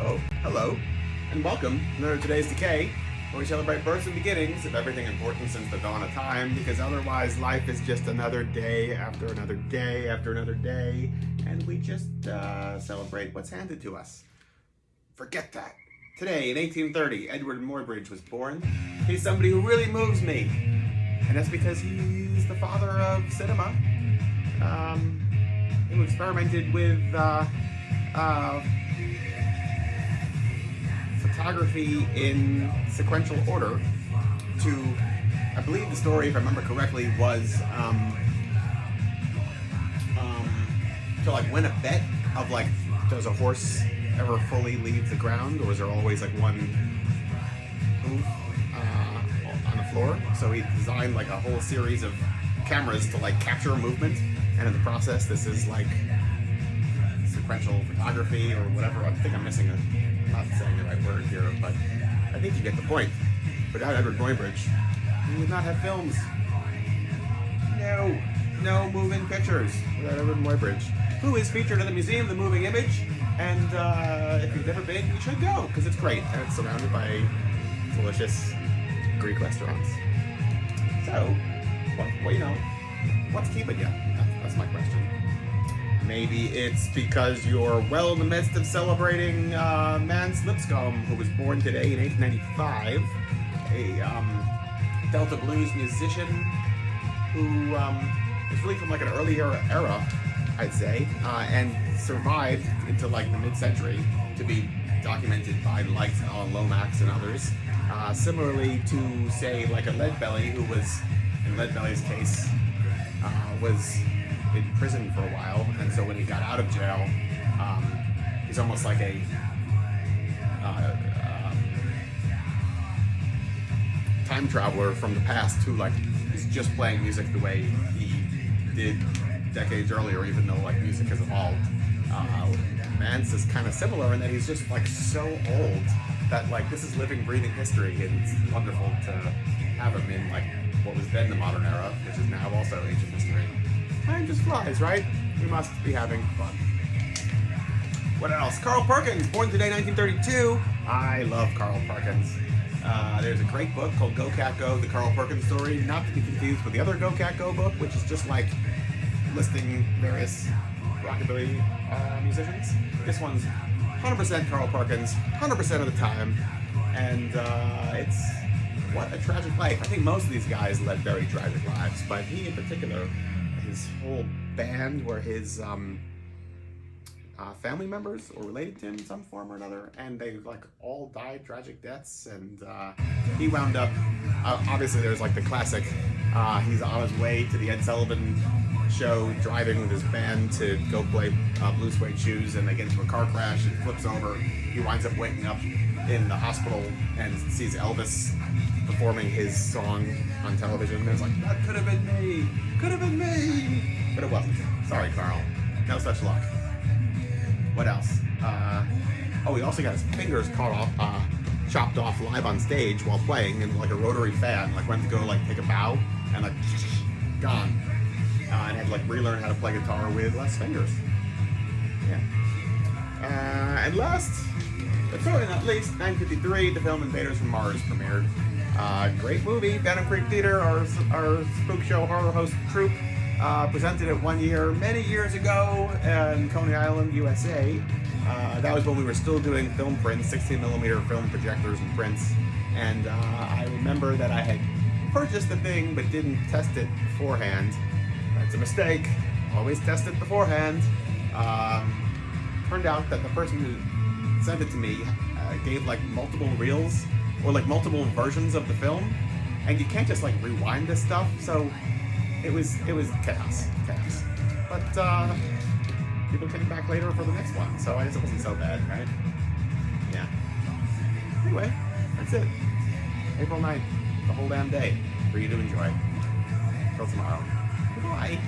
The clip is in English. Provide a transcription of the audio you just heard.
Oh, hello, and welcome to today's Decay, where we celebrate births and beginnings of everything important since the dawn of time, because otherwise life is just another day after another day after another day, and we just celebrate what's handed to us. Forget that. Today, in 1830, Edward Muybridge was born. He's somebody who really moves me, and that's because he's the father of cinema. Who experimented with photography in sequential order to, I believe the story, if I remember correctly, was to like win a bet of like, does a horse ever fully leave the ground, or is there always like one hoof on the floor? So he designed like a whole series of cameras to like capture movement, and in the process this is like sequential photography or whatever. I think I'm missing I'm not saying the right word here, but I think you get the point. Without Edward Muybridge, we would not have films. No moving pictures without Edward Muybridge, who is featured at the Museum of the Moving Image. And if you've never been, you should go, because it's great, and it's surrounded by delicious Greek restaurants. So, what's keeping you? That's my question. Maybe it's because you're well in the midst of celebrating Mans Lipscomb, who was born today in 1895, a Delta blues musician who was really from like an earlier era, I'd say, and survived into like the mid-century to be documented by the likes of Alan Lomax and others. Similarly to, say, like a Leadbelly, who was, in Leadbelly's case, was in prison for a while, and so when he got out of jail, he's almost like a time traveler from the past who like is just playing music the way he did decades earlier, even though like music has evolved. Mance is kind of similar in that he's just like so old that like this is living, breathing history, and it's wonderful to have him in like what was then the modern era, which is now also ancient history. Time just flies, right? We must be having fun. What else? Carl Perkins, born today, 1932. I love Carl Perkins. There's a great book called Go Cat Go, the Carl Perkins story, not to be confused with the other Go Cat Go book, which is just like listing various rockabilly musicians. This one's 100% Carl Perkins, 100% of the time, and it's what a tragic life. I think most of these guys led very tragic lives, but he in particular, his whole band were his family members or related to him in some form or another, and they like all died tragic deaths, and he wound up, obviously there's like the classic, he's on his way to the Ed Sullivan show, driving with his band to go play Blue Suede Shoes, and they get into a car crash, it flips over, he winds up waking up in the hospital and sees Elvis performing his song on television, and it's like, that could have been me, but it wasn't. Sorry, Carl, no such luck. What else? He also got his fingers chopped off live on stage while playing, and like a rotary fan like went to go like take a bow, and like gone, and had to like relearn how to play guitar with less fingers. Yeah. And last, but certainly not least, 1953, the film Invaders from Mars premiered. Great movie. Phantom Creek Theater, our spook show horror host troupe, presented it one year, many years ago in Coney Island, USA. That was when we were still doing film prints, 16mm film projectors and prints. And I remember that I had purchased the thing but didn't test it beforehand. That's a mistake. Always test it beforehand. Turned out that the person who sent it to me gave like multiple reels or like multiple versions of the film, and you can't just like rewind this stuff, so it was chaos. But people came back later for the next one, so I guess it wasn't so bad, right? Yeah. Anyway, that's it. April 9th, the whole damn day for you to enjoy. Till tomorrow. Goodbye.